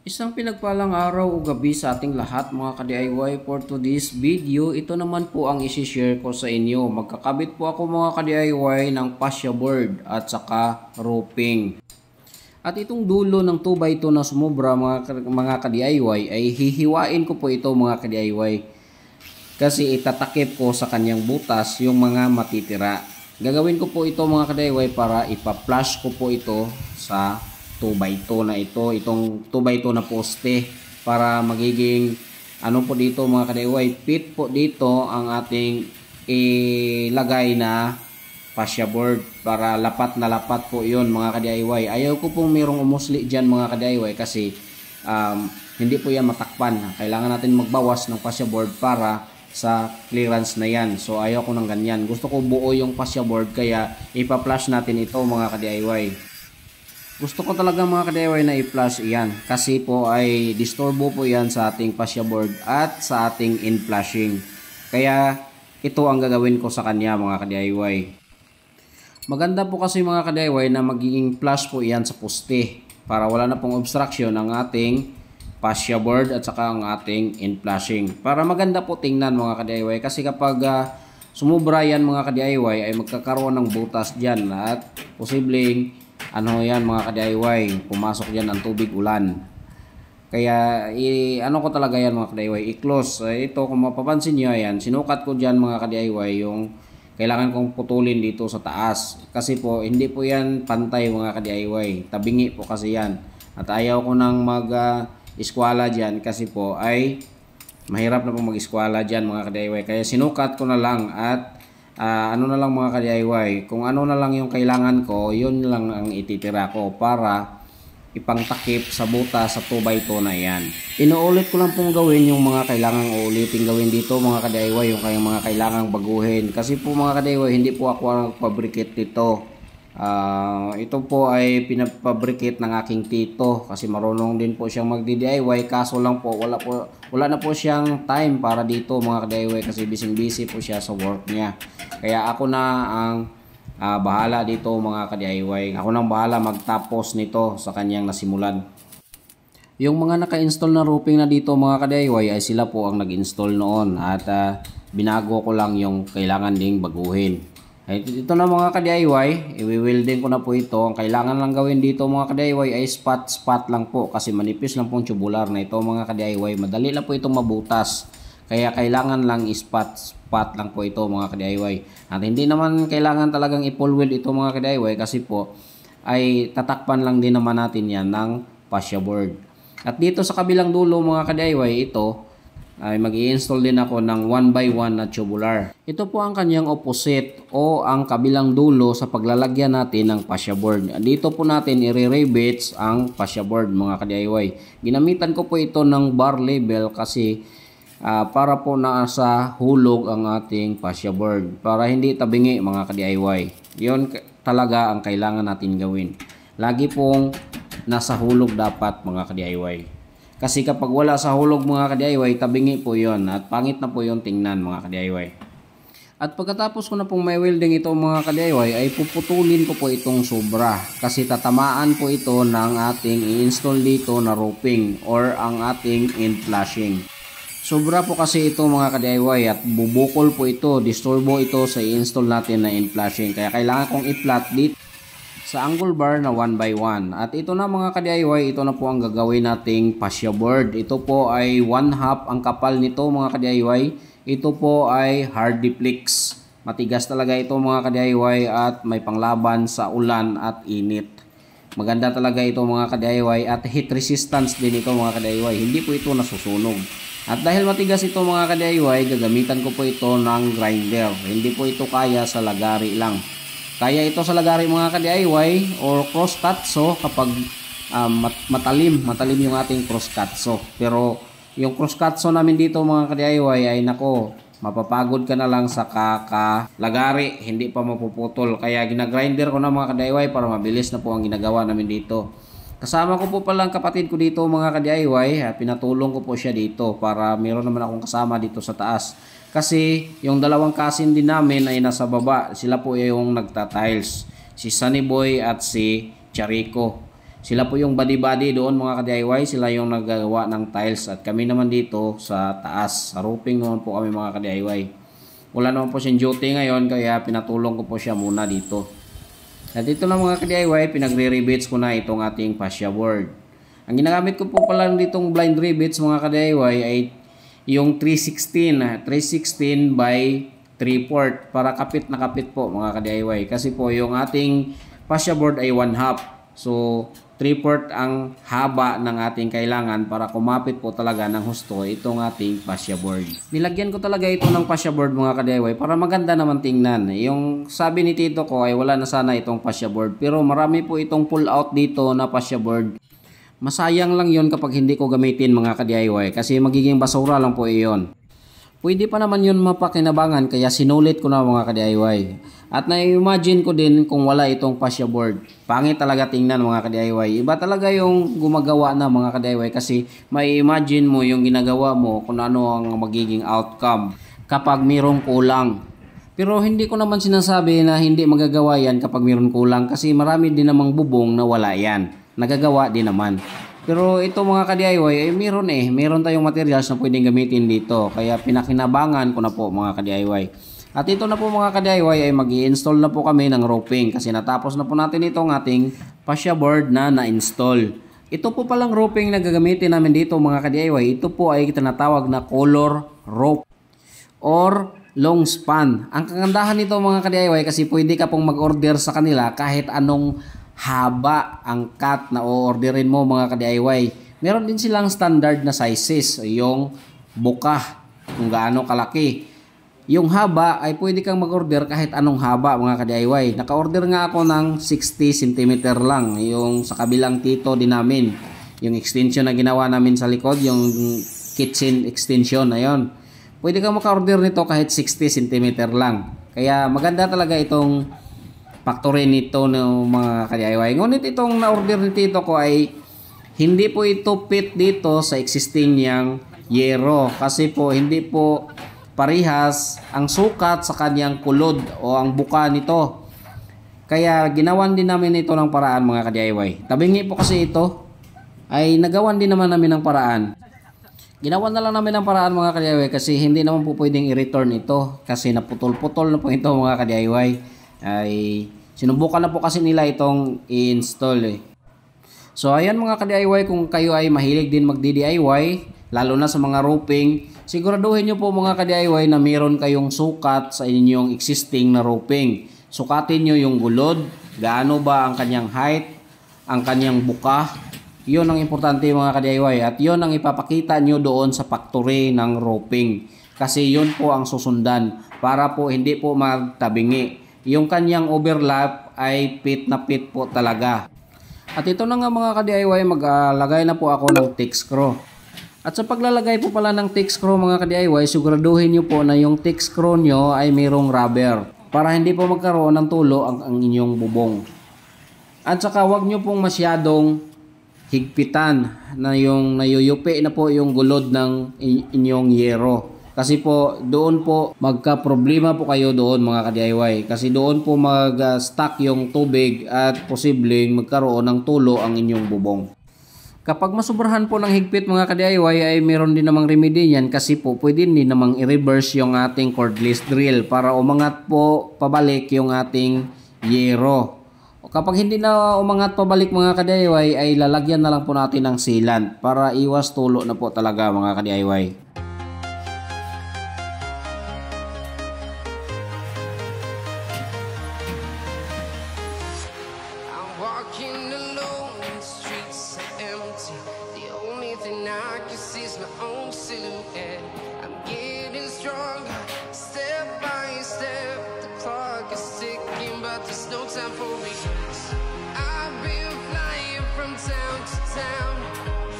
Isang pinagpalang araw o gabi sa ating lahat mga ka-DIY. For today's video, ito naman po ang isi-share ko sa inyo. Magkakabit po ako mga ka-DIY ng fascia board at saka roping. At itong dulo ng 2x2 na sumobra mga ka-DIY ay hihiwain ko po ito mga ka-DIY. Kasi itatakip ko sa kanyang butas yung mga matitira. Gagawin ko po ito mga ka-DIY para ipa-flush ko po ito sa 2x2 na ito, itong 2x2 na poste para magiging ano po dito mga ka-DIY, fit po dito ang ating ilagay na fascia board para lapat na lapat po yun mga ka-DIY. Ayaw ko pong mayroong umusli dyan mga ka-DIY kasi hindi po yan matakpan. Kailangan natin magbawas ng fascia board para sa clearance na yan. So ayaw ko ng ganyan. Gusto ko buo yung fascia board kaya ipa-flush natin ito mga ka-DIY. Gusto ko talaga mga ka-DIY na i-flush iyan kasi po ay disturbo po yan sa ating fascia board at sa ating in-flushing. Kaya ito ang gagawin ko sa kanya mga ka-DIY. Maganda po kasi mga ka-DIY na magiging flush po iyan sa poste para wala na pong obstruction ang ating fascia board at saka ang ating in-flushing. Para maganda po tingnan mga ka-DIY kasi kapag sumubra yan mga ka-DIY ay magkakaroon ng butas dyan at posibleng ano yan mga ka-DIY, pumasok dyan ang tubig ulan. Kaya ano ko talaga yan mga ka-DIY, i-close. Ito kung mapapansin nyo yan, sinukat ko dyan mga ka-DIY yung kailangan kong putulin dito sa taas. Kasi po hindi po yan pantay mga ka-DIY, tabingi po kasi yan. At ayaw ko nang mag-eskwala dyan kasi po ay mahirap na po mag-eskwala dyan mga ka-DIY. Kaya sinukat ko na lang at ano na lang mga ka-DIY, kung ano na lang yung kailangan ko, yun lang ang ititira ko para ipangtakip sa butas sa 2x2 na yan. Inuulit ko lang pong gawin yung mga kailangang uulitin gawin dito mga ka-DIY, yung kayong mga kailangang baguhin. Kasi po mga ka-DIY, hindi po ako ang nagpabricate dito. Ito po ay pinapabricate ng aking tito kasi marunong din po siyang magdi-DIY, kaso lang po wala na po siyang time para dito mga ka-DIY kasi busy po siya sa work niya. Kaya ako na ang bahala dito mga ka-DIY. Ako nang bahala magtapos nito sa kanyang nasimulan. Yung mga naka-install na roofing na dito mga ka-DIY ay sila po ang nag-install noon at binago ko lang yung kailangan ding baguhin. Ito na mga ka-DIY, i-welding ko na po ito. Ang kailangan lang gawin dito mga ka-DIY ay spot lang po kasi manipis lang pong tubular na ito mga ka-DIY. Madali lang po itong mabutas. Kaya kailangan lang spot lang po ito mga ka-DIY. At hindi naman kailangan talagang i-full weld ito mga ka-DIY kasi po ay tatakpan lang din naman natin yan ng fascia board. At dito sa kabilang dulo mga ka-DIY, ito ay mag-i-install din ako ng 1x1 na tubular. Ito po ang kanyang opposite o ang kabilang dulo sa paglalagyan natin ng fascia board. Dito po natin i-rivets ang fascia board mga ka-DIY. Ginamitan ko po ito ng bar level kasi para po nasa hulog ang ating fascia board. Para hindi tabingi mga ka-DIY. Yun talaga ang kailangan natin gawin. Lagi pong nasa hulog dapat mga ka-DIY. Kasi kapag wala sa hulog mga ka-DIY, tabingi po yon at pangit na po yung tingnan mga ka-DIY. At pagkatapos ko na pong may welding ito mga ka-DIY, ay puputulin ko po itong sobra. Kasi tatamaan po ito ng ating i-install dito na roofing or ang ating in-flashing. Sobra po kasi ito mga ka-DIY at bubukol po ito, disturbo ito sa i-install natin na in-flashing. Kaya kailangan kong i-flat dito sa angle bar na 1x1. At ito na mga ka-DIY, ito na po ang gagawin nating fascia board. Ito po ay 1/2 ang kapal nito mga ka-DIY. Ito po ay Hardiplex. Matigas talaga ito mga ka-DIY at may panglaban sa ulan at init. Maganda talaga ito mga ka-DIY at heat resistance din ito mga ka-DIY. Hindi po ito nasusunog. At dahil matigas ito mga ka-DIY, gagamitan ko po ito ng grinder. Hindi po ito kaya sa lagari lang. Kaya ito sa lagari mga ka-DIY or cross cut so kapag matalim yung ating cross cut so. Pero yung cross cut so namin dito mga ka-DIY ay nako, mapapagod ka na lang sa lagari, hindi pa mapuputol. Kaya ginagrinder ko na mga ka-DIY para mabilis na po ang ginagawa namin dito. Kasama ko po palang kapatid ko dito mga ka-DIY, pinatulong ko po siya dito para meron naman akong kasama dito sa taas. Kasi yung dalawang cousin din namin ay nasa baba. Sila po yung nagta-tiles. Si Sunny Boy at si Charico. Sila po yung body-body doon mga ka-DIY, sila yung naggagawa ng tiles at kami naman dito sa taas, sa roofing naman po kami mga ka-DIY. Wala naman po siyang duty ngayon kaya pinatulong ko po siya muna dito. At dito na mga ka-DIY, pinagre-rivets ko na itong ating fascia board. Ang ginagamit ko po pala ditong blind rivets mga ka-DIY ay yung 316 by 3/4 para kapit na kapit po mga ka-DIY. Kasi po yung ating fascia board ay 1/2. So 3/4 ang haba ng ating kailangan para kumapit po talaga ng husto itong ating fascia board. Nilagyan ko talaga ito ng fascia board mga ka-DIY para maganda naman tingnan. Yung sabi ni tito ko ay wala na sana itong fascia board pero marami po itong pull out dito na fascia board. Masayang lang yon kapag hindi ko gamitin mga ka-DIY kasi magiging basura lang po iyon. Pwede pa naman yun mapakinabangan kaya sinulit ko na mga ka-DIY. At na-imagine ko din kung wala itong fascia board. Pangit talaga tingnan mga ka-DIY. Iba talaga yung gumagawa na mga ka-DIY kasi may imagine mo yung ginagawa mo kung ano ang magiging outcome kapag mayroong kulang. Pero hindi ko naman sinasabi na hindi magagawa yan kapag mayroong kulang kasi marami din namang bubong na wala yan. Nagagawa din naman. Pero ito mga ka-DIY ay meron tayong materials na pwedeng gamitin dito. Kaya pinakinabangan ko na po mga ka-DIY. At ito na po mga ka-DIY ay mag-i-install na po kami ng roofing kasi natapos na po natin itong ating fascia board na na-install. Ito po palang roofing na gagamitin namin dito mga ka-DIY. Ito po ay tinatawag na color roof or long span. Ang kagandahan nito mga ka-DIY kasi pwede ka pong mag-order sa kanila kahit anong haba ang cut na o-orderin mo mga ka-DIY. Meron din silang standard na sizes, yung buka, kung gaano kalaki. Yung haba ay pwede kang mag-order kahit anong haba mga ka-DIY. Naka-order nga ako ng 60 cm lang, yung sa kabilang tito din namin. Yung extension na ginawa namin sa likod, yung kitchen extension na yon. Pwede kang maka-order nito kahit 60 cm lang. Kaya maganda talaga itong factory nito ng mga ka-DIY. Ngunit itong na-order ni tito ko ay hindi po ito fit dito sa existing niyang yero. Kasi po hindi po parihas ang sukat sa kanyang kulod o ang buka nito. Kaya ginawan din namin ito ng paraan mga ka-DIY. Tabingi po kasi ito ay nagawan din naman namin ng paraan. Ginawan na lang namin ng paraan mga ka-DIY kasi hindi naman po pwedeng i-return ito kasi naputol-putol na po ito mga ka-DIY. Ay sinubukan na po kasi nila itong i-install So ayan mga ka-DIY, kung kayo ay mahilig din mag-DIY lalo na sa mga roofing, siguraduhin nyo po mga ka-DIY na meron kayong sukat sa inyong existing na roofing. Sukatin nyo yung gulod, gaano ba ang kanyang height, ang kanyang buka. Yun ang importante mga ka-DIY at yun ang ipapakita nyo doon sa factory ng roofing kasi yun po ang susundan para po hindi po magtabingi. Yung kanyang overlap ay fit na fit po talaga. At ito na nga mga ka-DIY, maglagay na po ako ng thick screw. At sa paglalagay po pala ng thick screw mga ka-DIY, siguraduhin nyo po na yung thick screw nyo ay mayroong rubber para hindi po magkaroon ng tulo ang inyong bubong. At saka wag nyo pong masyadong higpitan na yung nayuyupi na po yung gulod ng inyong yero. Kasi po doon po magka-problema po kayo doon mga ka-DIY. Kasi doon po mag-stuck yung tubig at posibleng magkaroon ng tulo ang inyong bubong. Kapag masubrahan po ng higpit mga ka-DIY ay meron din namang remedy yan kasi po pwede din namang i-reverse yung ating cordless drill para umangat po pabalik yung ating yero. Kapag hindi na umangat pabalik mga ka-DIY ay lalagyan na lang po natin ng sealant para iwas tulo na po talaga mga ka-DIY. Walking alone, the streets are empty. The only thing I can see is my own silhouette. I'm getting stronger, step by step. The clock is ticking, but there's no time for regrets. I've been flying from town to town,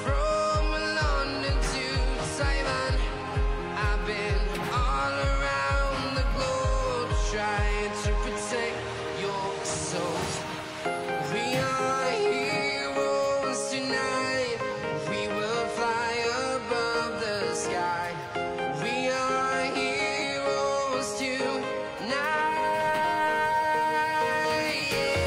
from London to Taiwan. I've been all around the globe trying to protect your soul. We are heroes tonight. We will fly above the sky. We are heroes tonight. Yeah.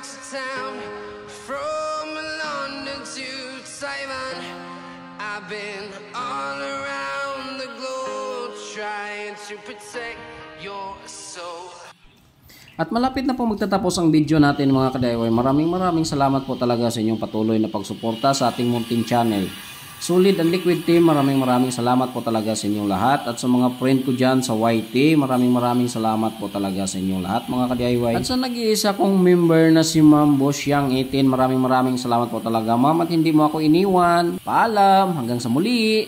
to town, from London to Taiwan. I've been all around the globe trying to protect your soul. At malapit na po magtatapos ang video natin mga ka-DIY. Maraming salamat po talaga sa inyong patuloy na pagsuporta sa ating munting channel. Solid and Liquid Team, maraming salamat po talaga sa inyong lahat. At sa mga friend ko dyan sa YT, maraming salamat po talaga sa inyong lahat mga ka-DIY. At sa nag-iisa kong member na si Ma'am Bosyang 18, maraming salamat po talaga ma'am at hindi mo ako iniwan. Paalam, hanggang sa muli!